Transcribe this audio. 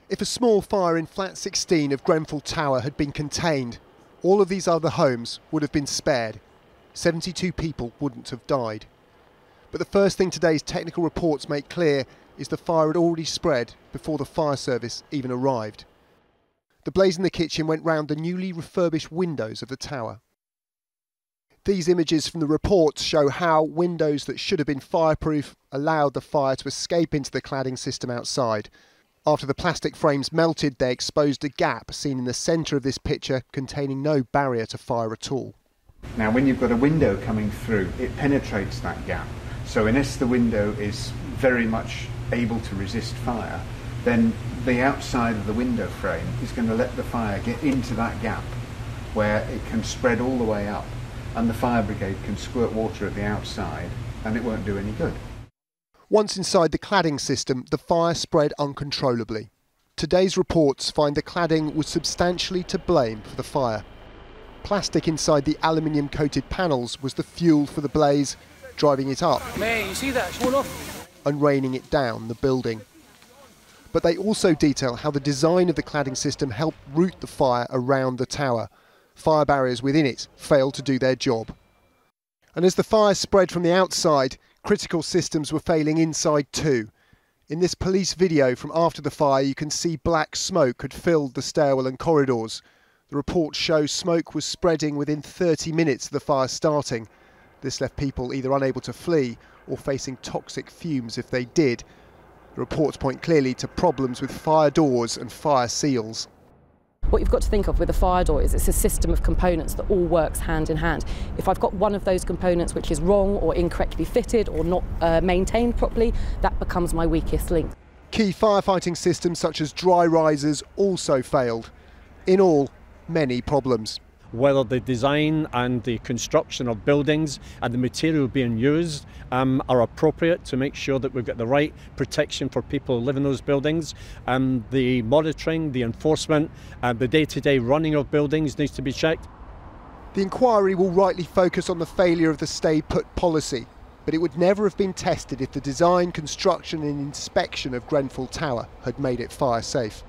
If a small fire in flat 16 of Grenfell Tower had been contained, all of these other homes would have been spared. 72 people wouldn't have died. But the first thing today's technical reports make clear is the fire had already spread before the fire service even arrived. The blaze in the kitchen went round the newly refurbished windows of the tower. These images from the reports show how windows that should have been fireproof allowed the fire to escape into the cladding system outside. After the plastic frames melted, they exposed a gap seen in the centre of this picture containing no barrier to fire at all. Now when you've got a window coming through, it penetrates that gap. So unless the window is very much able to resist fire, then the outside of the window frame is going to let the fire get into that gap where it can spread all the way up, and the fire brigade can squirt water at the outside and it won't do any good. Once inside the cladding system, the fire spread uncontrollably. Today's reports find the cladding was substantially to blame for the fire. Plastic inside the aluminium-coated panels was the fuel for the blaze, driving it up Man, you see that? It's all off. and raining it down the building. But they also detail how the design of the cladding system helped route the fire around the tower. Fire barriers within it failed to do their job. And as the fire spread from the outside, critical systems were failing inside too. In this police video from after the fire, you can see black smoke had filled the stairwell and corridors. The reports show smoke was spreading within 30 minutes of the fire starting. This left people either unable to flee or facing toxic fumes if they did. The reports point clearly to problems with fire doors and fire seals. What you've got to think of with a fire door is it's a system of components that all works hand in hand. If I've got one of those components which is wrong or incorrectly fitted or not maintained properly, that becomes my weakest link. Key firefighting systems such as dry risers also failed. In all, many problems. Whether the design and the construction of buildings and the material being used are appropriate to make sure that we've got the right protection for people who live in those buildings. The monitoring, the enforcement, the day-to-day running of buildings needs to be checked. The inquiry will rightly focus on the failure of the stay put policy, but it would never have been tested if the design, construction and inspection of Grenfell Tower had made it fire safe.